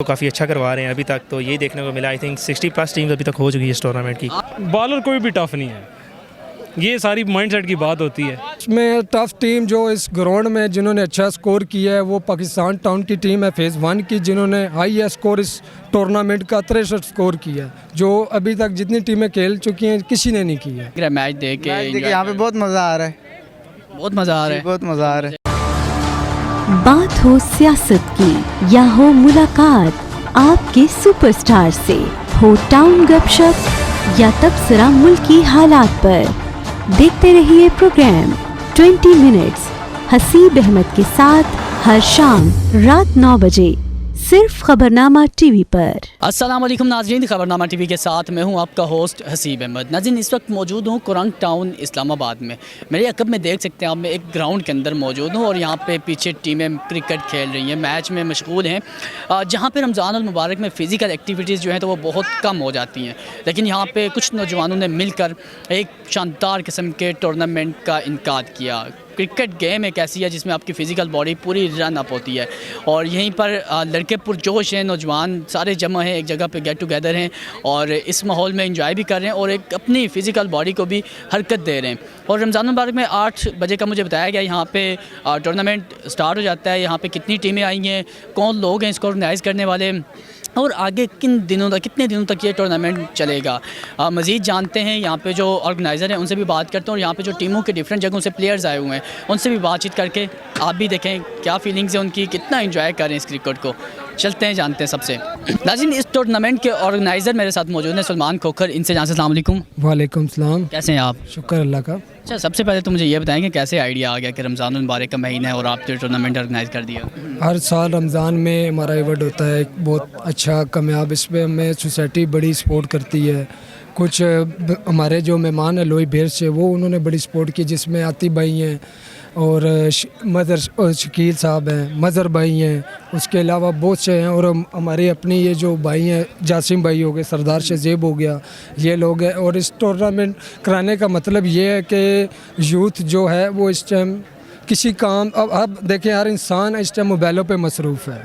तो काफ़ी अच्छा करवा रहे हैं अभी तक। तो यही देखने को मिला, आई थिंक 60+ टीम्स अभी तक हो चुकी है इस टूर्नामेंट की। बॉलर कोई भी टफ नहीं है, ये सारी माइंडसेट की बात होती है। इसमें टफ टीम जो इस ग्राउंड में जिन्होंने अच्छा स्कोर किया है वो पाकिस्तान टाउन की टीम है फेज़ 1 की, जिन्होंने हाईएस्ट स्कोर इस टूर्नामेंट का 63 स्कोर किया है, जो अभी तक जितनी टीमें खेल चुकी हैं किसी ने नहीं की है। मैच देख के यहाँ पे बहुत मज़ा आ रहा है, बहुत मज़ा आ रहा है। बहुत मज़ा आ रहा है। बात हो सियासत की या हो मुलाकात आपके सुपरस्टार से, हो टाउन गपशप या तबसरा मुल्की हालात पर, देखते रहिए प्रोग्राम 20 मिनट्स हसीब अहमद के साथ हर शाम रात 9 बजे सिर्फ खबरनामा टीवी पर। अस्सलाम वालेकुम नाज़रीन, खबरनामा टीवी के साथ मैं हूं आपका होस्ट हसीब अहमद। नाज़रीन, इस वक्त मौजूद हूं कुरंग टाउन इस्लामाबाद में। मेरे अकब में देख सकते हैं आप, मैं एक ग्राउंड के अंदर मौजूद हूं और यहां पे पीछे टीमें क्रिकेट खेल रही हैं, मैच में मशगूल हैं। जहां पर रमज़ान अल मुबारक में फ़िज़िकल एक्टिविटीज़ जो हैं तो वो बहुत कम हो जाती हैं, लेकिन यहाँ पर कुछ नौजवानों ने मिलकर एक शानदार किस्म के टूर्नामेंट का इनकाद किया। क्रिकेट गेम एक ऐसी है जिसमें आपकी फ़िज़िकल बॉडी पूरी रन अप होती है और यहीं पर लड़के पुरजोश हैं, नौजवान सारे जमा हैं, एक जगह पे गेट टुगेदर हैं और इस माहौल में एंजॉय भी कर रहे हैं और एक अपनी फ़िज़िकल बॉडी को भी हरकत दे रहे हैं। और रमज़ान मुबारक में 8 बजे का मुझे बताया गया यहाँ पे टूर्नामेंट स्टार्ट हो जाता है। यहाँ पे कितनी टीमें आई हैं, कौन लोग हैं इसको ऑर्गेनाइज़ करने वाले, और आगे कितने दिनों तक ये टूर्नामेंट चलेगा, मज़ीद जानते हैं। यहाँ पे जो ऑर्गेनाइज़र हैं उनसे भी बात करते हैं और यहाँ पे जो टीमों के डिफरेंट जगहों से प्लेयर्स आए हुए हैं उनसे भी बातचीत करके आप भी देखें क्या फीलिंग्स हैं उनकी, कितना एंजॉय करें इस क्रिकेट को। चलते हैं, जानते हैं सबसे। नाज़रीन, इस टूर्नामेंट के ऑर्गेनाइज़र मेरे साथ मौजूद हैं सलमान खोखर, इनसे जान। अस्सलाम वालेकुम। वालेकुम सलाम। कैसे हैं आप? शुक्र अल्लाह का। अच्छा, सबसे पहले तो मुझे ये बताएं कि कैसे आइडिया आ गया कि रमज़ान मुबारक का महीना है और आपने टूर्नामेंट ऑर्गेनाइज़ कर दिया? हर साल रमज़ान में हमारा इवेंट होता है बहुत अच्छा कामयाब, इसमें हमें सोसाइटी बड़ी सपोर्ट करती है। कुछ हमारे जो मेहमान हैं लोई भेर से, वो उन्होंने बड़ी सपोर्ट की, जिसमें आतिफ भाई हैं और मदर और शकील साहब हैं, मज़र भाई हैं, उसके अलावा बहुत से हैं। और हमारे अपने ये जो भाई हैं, जासिम भाई हो गए, सरदार शज़ेब हो गया, ये लोग हैं। और इस टूर्नामेंट कराने का मतलब ये है कि यूथ जो है वो इस टाइम किसी काम, अब देखें हर इंसान इस टाइम मोबाइलों पे मसरूफ़ है,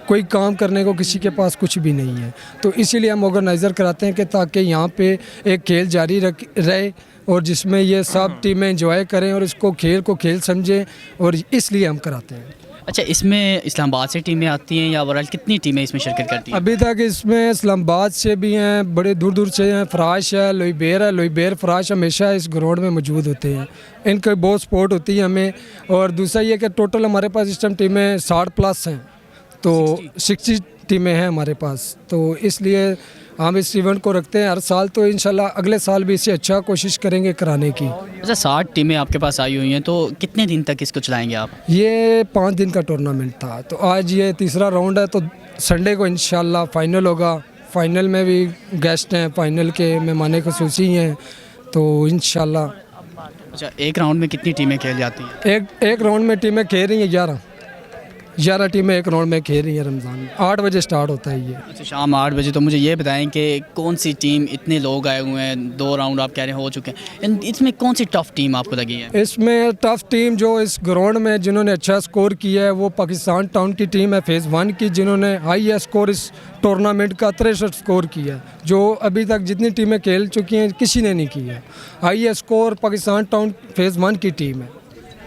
कोई काम करने को किसी के पास कुछ भी नहीं है। तो इसीलिए हम ऑर्गेनाइज़र कराते हैं कि ताकि यहाँ पे एक खेल जारी रहे और जिसमें ये सब टीमें एंजॉय करें और इसको खेल को खेल समझें, और इसलिए हम कराते हैं। अच्छा, इसमें इस्लामाबाद से टीमें आती हैं या ओवरऑल कितनी टीमें इसमें शिरकत करती हैं? अभी तक इसमें इस्लामाबाद से भी हैं, बड़े दूर दूर से हैं, फराश है, लोईबेर फराश हमेशा इस ग्राउंड में मौजूद होते हैं, इनकी बहुत सपोर्ट होती है हमें। और दूसरा ये कि टोटल हमारे पास इस टाइम टीमें 60+ हैं, तो 60 टीमें हैं हमारे पास। तो इसलिए हम इस इवेंट को रखते हैं हर साल, तो इंशाल्लाह अगले साल भी इससे अच्छा कोशिश करेंगे कराने की। अच्छा, 60 टीमें आपके पास आई हुई हैं, तो कितने दिन तक इसको चलाएंगे आप? ये 5 दिन का टूर्नामेंट था, तो आज ये तीसरा राउंड है, तो संडे को इंशाल्लाह फाइनल होगा। फाइनल में भी गेस्ट हैं, फाइनल के मेहमान खुसूसी हैं, तो इंशाल्लाह। अच्छा, एक राउंड में कितनी टीमें खेल जाती हैं? एक राउंड में टीमें खेल रही हैं 11 टीमें एक राउंड में खेल रही हैं। रमज़ान में 8 बजे स्टार्ट होता है ये। अच्छा, शाम 8 बजे। तो मुझे ये बताएं कि कौन सी टीम, इतने लोग आए हुए हैं, 2 राउंड आप कह रहे हैं हो चुके हैं, इसमें कौन सी टफ़ टीम आपको लगी है? इसमें टफ़ टीम जो इस ग्राउंड में जिन्होंने अच्छा स्कोर किया है वो पाकिस्तान टाउन की टीम है फेज़ 1 की, जिन्होंने हाईएस्ट स्कोर इस टूर्नामेंट का 63 स्कोर किया है, जो अभी तक जितनी टीमें खेल चुकी हैं किसी ने नहीं की है। Highest score Pakistan town phase 1 की टीम है।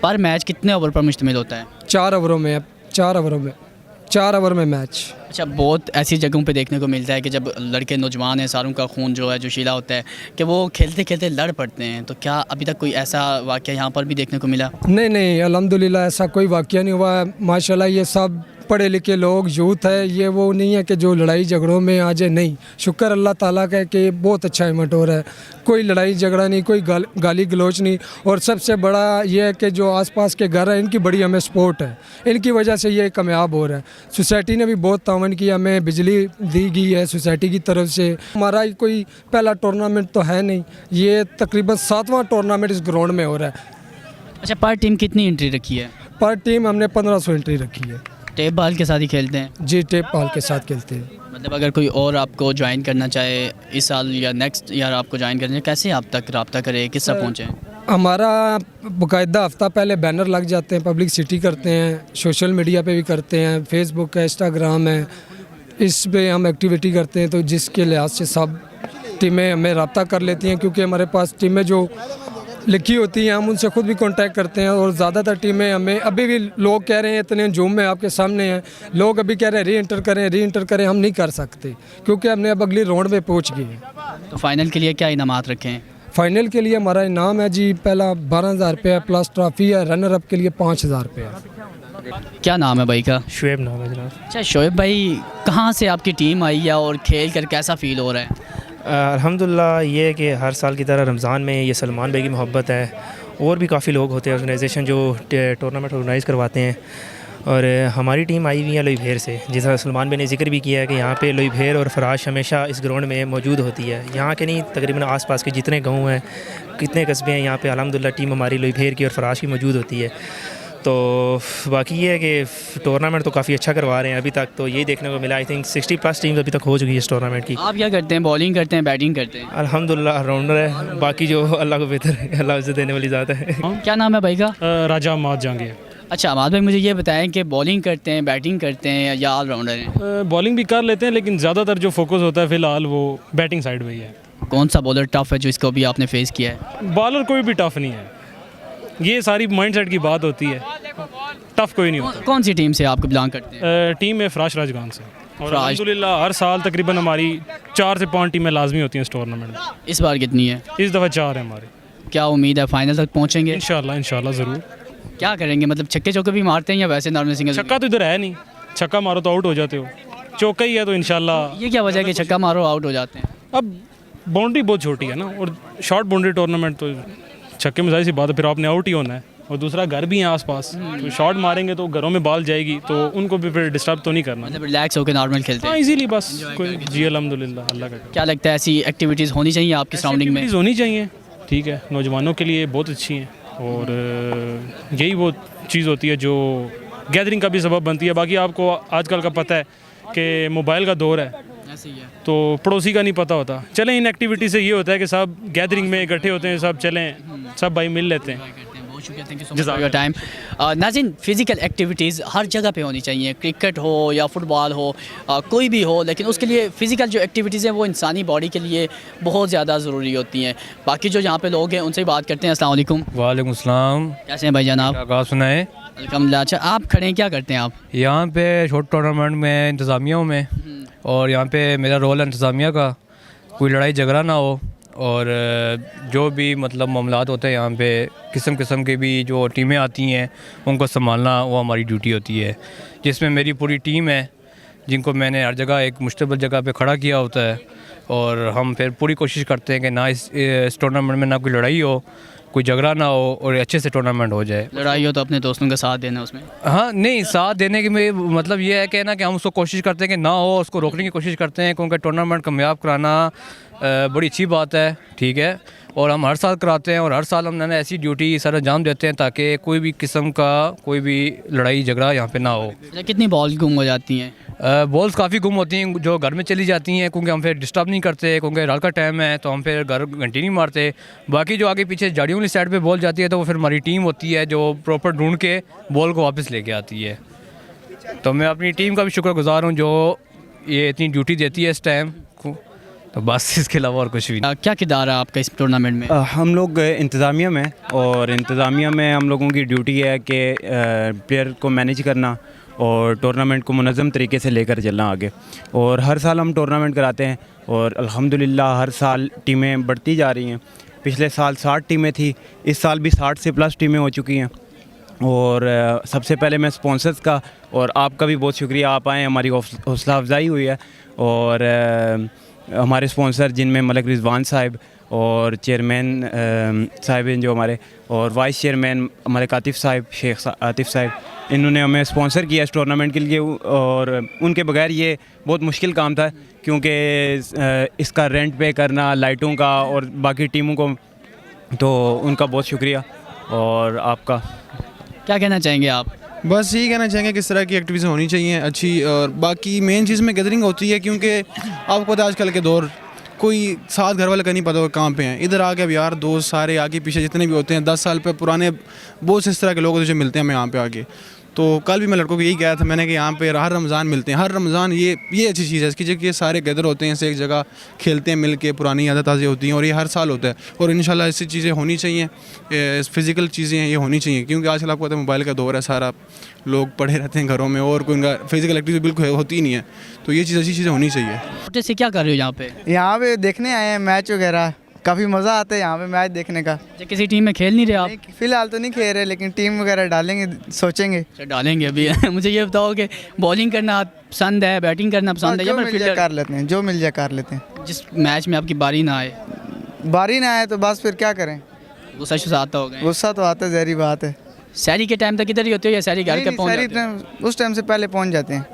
पर मैच कितने ओवर पर मुश्तमिल होता है? 4 ओवरों में 4 ओवर में मैच। अच्छा, बहुत ऐसी जगहों पे देखने को मिलता है कि जब लड़के नौजवान हैं, सारों का खून जो है जोशीला होता है कि वो खेलते खेलते लड़ पड़ते हैं, तो क्या अभी तक कोई ऐसा वाक़या यहाँ पर भी देखने को मिला? नहीं, अल्हम्दुलिल्लाह ऐसा कोई वाक़या नहीं हुआ है। माशाल्लाह ये सब पढ़े लिखे लोग, यूथ है, ये वो नहीं है कि जो लड़ाई झगड़ों में आ जाए। नहीं, शुक्र अल्लाह ताला का है कि बहुत अच्छा इवेंट हो रहा है, कोई लड़ाई झगड़ा नहीं, कोई गाली गलोच नहीं। और सबसे बड़ा ये है कि जो आसपास के घर हैं इनकी बड़ी हमें सपोर्ट है, इनकी वजह से ये कामयाब हो रहा है। सोसाइटी ने भी बहुत तावन किया, हमें बिजली दी गई है सोसाइटी की तरफ से। हमारा कोई पहला टूर्नामेंट तो है नहीं, ये तकरीबन 7वां टूर्नामेंट इस ग्राउंड में हो रहा है। अच्छा, पर टीम कितनी एंट्री रखी है? पर टीम हमने 1500 एंट्री रखी है। टेप बॉल के साथ ही खेलते हैं? जी, टेप बॉल के साथ खेलते हैं। मतलब अगर कोई और आपको ज्वाइन करना चाहे इस साल या नेक्स्ट ईयर आपको ज्वाइन करना चाहे, कैसे आप तक रब्ता करें, किस तरह पहुँचें? हमारा बाकायदा हफ्ता पहले बैनर लग जाते हैं, पब्लिसिटी करते हैं, सोशल मीडिया पे भी करते हैं, फेसबुक है, इंस्टाग्राम है, इस पे हम एक्टिविटी करते हैं, तो जिसके लिहाज से सब टीमें हमें रब्ता कर लेती हैं, क्योंकि हमारे पास टीमें जो लिखी होती हैं हम उनसे खुद भी कांटेक्ट करते हैं। और ज़्यादातर टीमें हमें अभी भी लोग कह रहे हैं, इतने जूम में आपके सामने हैं, लोग अभी कह रहे हैं री इंटर करें, हम नहीं कर सकते क्योंकि हमने अब अगली राउंड में पहुंच गए हैं। तो फाइनल के लिए क्या इनामात रखे हैं? फाइनल के लिए हमारा इनाम है जी, पहला 12,000 रुपये प्लस ट्रॉफी है, रनर अप के लिए 5,000 रुपये है। क्या नाम है भाई का? शुएब नाम है जनाब। अच्छा शोएब भाई, कहाँ से आपकी टीम आई है और खेल कर कैसा फ़ील हो रहा है? अल्हम्दुलिल्लाह ये है कि हर साल की तरह रमज़ान में ये सलमान भाई की मोहब्बत है, और भी काफ़ी लोग होते हैं ऑर्गेनाइजेशन जो टूर्नामेंट ऑर्गेनाइज़ करवाते हैं। और हमारी टीम आई हुई है लोई भेर से, जैसा सलमान भाई ने जिक्र भी किया है कि यहाँ पे लोई भेर और फराश हमेशा इस ग्राउंड में मौजूद होती है। यहाँ के नहीं, तकरीबन आसपास के जितने गांव हैं, कितने कस्बे हैं, यहाँ पे अल्हम्दुलिल्लाह टीम हमारी लोई भेर की और फराश की मौजूद होती है। तो बाकी ये है कि टूर्नामेंट तो काफ़ी अच्छा करवा रहे हैं अभी तक, तो यही देखने को मिला। आई थिंक 60+ टीम्स अभी तक हो चुकी है इस टूर्नामेंट की। आप क्या करते हैं, बॉलिंग करते हैं, बैटिंग करते हैं? अल्हम्दुलिल्लाह राउंडर है, बाकी जो अल्लाह को बेहतर है, अल्लाह उसे देने वाली ज़ात है। क्या नाम है भाई का? राजा अहमद जहांगीर। अच्छा अहमद भाई, मुझे ये बताएं कि बॉलिंग करते हैं, बैटिंग करते हैं या ऑलराउंडर हैं? बॉलिंग भी कर लेते हैं, लेकिन ज़्यादातर जो फोकस होता है फ़िलहाल वो बैटिंग साइड पे ही है। कौन सा बॉलर टफ है जो इसको भी आपने फेस किया है? बॉलर कोई भी टफ़ नहीं है, ये सारी माइंडसेट की बात होती है, टफ़ कोई नहीं होता। कौन सी टीम से आप बिलोंग करते हैं? टीम है फराश राजगान से, और अल्हम्दुलिल्लाह हर साल तकरीबन हमारी 4 से 5 टीमें लाजमी होती हैं इस टूर्नामेंट में। इस बार कितनी है? इस दफ़ा 4 है हमारे। क्या उम्मीद है फाइनल तक पहुँचेंगे? इंशाल्लाह ज़रूर। क्या करेंगे, मतलब छक्के चौके भी मारते हैं या वैसे नॉर्मल सिंगल? छक्का तो इधर है नहीं, छक्का मारो तो आउट हो जाते हो, चौका ही है तो इंशाल्लाह। ये क्या वजह है कि छक्का मारो आउट हो जाते हैं? अब बाउंड्री बहुत छोटी है ना, और शॉर्ट बाउंड्री टूर्नामेंट तो छक्के में जाहिर सी बात है, फिर आपने आउट ही होना है, और दूसरा घर भी है आसपास, तो शॉट मारेंगे तो घरों में बॉल जाएगी, तो उनको भी फिर डिस्टर्ब तो नहीं करना। मतलब रिलैक्स होकर नॉर्मल खेलते हाँ हैं? इजीली बस कोई जी अल्हम्दुलिल्लाह अल्लाह का। क्या लगता है ऐसी एक्टिविटीज़ होनी चाहिए आपकी सराउंडिंग में? होनी चाहिए, ठीक है, नौजवानों के लिए बहुत अच्छी हैं, और यही वो चीज़ होती है जो गैदरिंग का भी सबब बनती है। बाकी आपको आजकल का पता है कि मोबाइल का दौर है, ऐसे ही है। तो पड़ोसी का नहीं पता होता। चलें, इन एक्टिविटी से ये होता है कि सब गैदरिंग में इकट्ठे होते हैं, सब चलें, सब भाई मिल लेते हैं। बहुत शुक्रिया, thank you so much for your time. नाज़रीन, फिज़िकल एक्टिविटीज़ हर जगह पे होनी चाहिए, क्रिकेट हो या फुटबॉल हो, कोई भी हो, लेकिन उसके लिए फ़िज़िकल जो एक्टिविटीज़ हैं वो इंसानी बॉडी के लिए बहुत ज़्यादा ज़रूरी होती हैं। बाकी जो यहाँ पे लोग हैं उनसे बात करते हैं। अस्सलाम वालेकुम। वालेकुम सलाम। कैसे हैं भाई जनाब? क्या कहा सुनाए? अल्हम्दुलिल्लाह। अच्छा आप खड़े हैं, क्या करते हैं आप? यहाँ पे छोटे टूर्नामेंट में इंतज़ामिया में, और यहाँ पे मेरा रोल है इंतज़ामिया का, कोई लड़ाई झगड़ा ना हो, और जो भी मतलब मामलात होते हैं यहाँ पे, किस्म किस्म की भी जो टीमें आती हैं उनको संभालना वो हमारी ड्यूटी होती है, जिसमें मेरी पूरी टीम है जिनको मैंने हर जगह एक मुश्तबल जगह पे खड़ा किया होता है। और हम फिर पूरी कोशिश करते हैं कि ना इस टूर्नामेंट में ना कोई लड़ाई हो, कोई झगड़ा ना हो, और अच्छे से टूर्नामेंट हो जाए। लड़ाई हो तो अपने दोस्तों का साथ देना उसमें? हाँ नहीं, साथ देने के में मतलब ये है कि ना कि हम उसको कोशिश करते हैं कि ना हो, उसको रोकने की कोशिश करते हैं, क्योंकि टूर्नामेंट कामयाब कराना बड़ी अच्छी बात है, ठीक है, और हम हर साल कराते हैं, और हर साल हमने ऐसी ड्यूटी सर अंजाम देते हैं ताकि कोई भी किस्म का कोई भी लड़ाई झगड़ा यहाँ पे ना हो। कितनी बॉल गुम हो जाती हैं? बॉल्स काफ़ी गुम होती हैं जो घर में चली जाती हैं, क्योंकि हम फिर डिस्टर्ब नहीं करते, क्योंकि रात का टाइम है तो हम फिर घर घंटी नहीं मारते। बाकी जो आगे पीछे झाड़ियों वाली साइड पे बॉल जाती है तो वो फिर हमारी टीम होती है जो प्रॉपर ढूंढ के बॉल को वापस लेके आती है। तो मैं अपनी टीम का भी शुक्रगुजार हूँ जो ये इतनी ड्यूटी देती है इस टाइम को, तो बस इसके अलावा और कुछ भी नहीं। क्या किरदार है आपका इस टूर्नामेंट में? हम लोग इंतज़ामिया में, और इंतज़ामिया में हम लोगों की ड्यूटी है कि प्लेयर को मैनेज करना और टूर्नामेंट को मुनज़्ज़म तरीके से लेकर चलना आगे। और हर साल हम टूर्नामेंट कराते हैं, और अल्हम्दुलिल्लाह हर साल टीमें बढ़ती जा रही हैं। पिछले साल 60 टीमें थी, इस साल भी 60 से प्लस टीमें हो चुकी हैं। और सबसे पहले मैं स्पॉन्सर्स का और आपका भी बहुत शुक्रिया, आप आए, हमारी हौसला अफजाई हुई है। और हमारे स्पॉन्सर जिनमें मलिक रिजवान साहब और चेयरमैन साहब हैं जो हमारे, और वाइस चेयरमैन हमारे आतिफ़ साहब, शेख आतिफ़ साहब, इन्होंने हमें स्पॉन्सर किया इस टूर्नामेंट के लिए। और उनके बगैर ये बहुत मुश्किल काम था, क्योंकि इसका रेंट पे करना, लाइटों का और बाकी टीमों को, तो उनका बहुत शुक्रिया। और आपका क्या कहना चाहेंगे आप? बस यही कहना चाहेंगे किस तरह की एक्टिविटीज़ होनी चाहिए अच्छी, और बाकी मेन चीज़ में गैदरिंग होती है, क्योंकि आपको पता है आजकल के दौर कोई साथ घर वाले का नहीं पता कहाँ पे हैं। इधर आके अब यार दोस्त सारे आगे पीछे जितने भी होते हैं 10 साल पे पुराने बहुत से इस तरह के लोग जो मिलते हैं हमें यहाँ पे आके, तो कल भी मैं लड़कों को यही कहा था मैंने कि यहाँ पे हर रमज़ान मिलते हैं, हर रमज़ान ये अच्छी चीज़ है इसकी जगह सारे गैदर होते हैं, से एक जगह खेलते हैं मिल के, पुरानी यादें ताज़ी होती हैं और ये हर साल होता है और इंशाल्लाह ऐसी चीज़ें होनी चाहिए, फ़िज़िकल चीज़ें हैं ये होनी चाहिए क्योंकि आजकल आपको पता है मोबाइल का दौर है, सारा लोग पड़े रहते हैं घरों में और कोई उनका फिज़िकल एक्टिविटी बिल्कुल होती ही नहीं है, तो ये चीज़ अच्छी चीज़ें होनी चाहिए। छोटे से क्या कर रहे हो यहाँ पे? यहाँ पे देखने आए हैं मैच वगैरह, काफ़ी मज़ा आता है यहाँ पे मैच देखने का। अच्छा, किसी टीम में खेल नहीं रहे आप? नहीं, फिलहाल तो नहीं खेल रहे लेकिन टीम वगैरह डालेंगे, सोचेंगे। अच्छा, डालेंगे अभी। मुझे ये बताओ कि बॉलिंग करना पसंद है, बैटिंग करना पसंद है या जो फिर मिल जाए फील्डर? कर लेते हैं, जो मिल जाए कर लेते हैं। जिस मैच में आपकी बारी ना आए, बारी ना आए तो बस फिर क्या करें, गुस्सा शुस्सा आता होगा। गुस्सा तो आता है, ज़हरी बात है। शहरी के टाइम तक इधर ही होते हो या शहरी घर नहीं, के नहीं, पहुँच सारी जाते हो? टाइम उस टाइम से पहले पहुँच जाते हैं।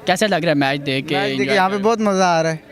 कैसा लग रहा है मैच देख के? मैच देखिए यहाँ पे बहुत मज़ा आ रहा है,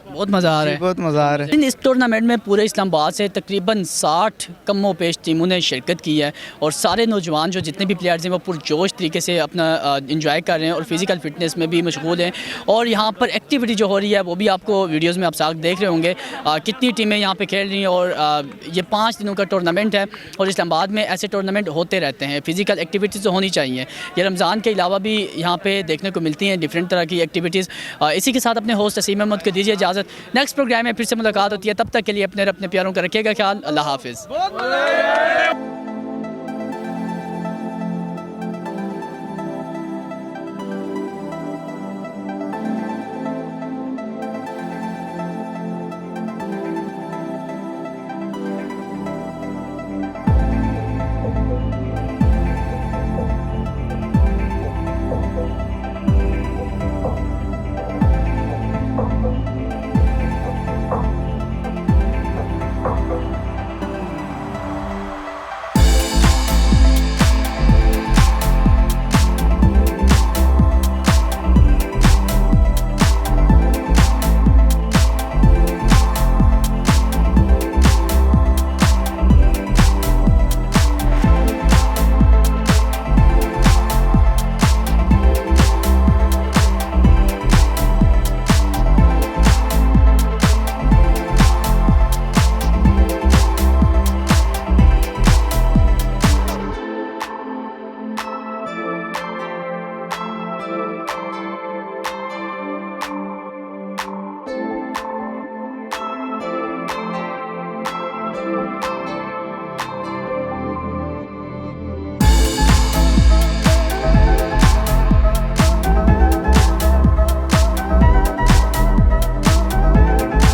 बहुत मज़ा आ रहा है। बहुत मज़ा आ रहा है। इस टूर्नामेंट में पूरे इस्लामाबाद से तकरीबन 60 कमो पेश टीमों ने शिरकत की है और सारे नौजवान जो जितने भी प्लेयर्स हैं वो पुरजोश तरीके से अपना इंजॉय कर रहे हैं और फिज़िकल फिटनेस में भी मशगूल हैं और यहाँ पर एक्टिविटी जो हो रही है वो भी आपको वीडियोज़ में आप साथ देख रहे होंगे कितनी टीमें यहाँ पर खेल रही हैं और ये 5 दिनों का टूर्नामेंट है और इस्लामाबाद में ऐसे टूर्नामेंट होते रहते हैं। फ़िज़िकल एक्टिविटीज़ तो होनी चाहिए, ये रमज़ान के अलावा भी यहाँ पर देखने को मिलती हैं डिफरेंट तरह की एक्टिविटीज़। इसी के साथ अपने होस्ट हसीब अहमद को दीजिए इजाज़त, नेक्स्ट प्रोग्राम में फिर से मुलाकात होती है, तब तक के लिए अपने प्यारों का रखिएगा ख्याल। अल्लाह हाफिज़।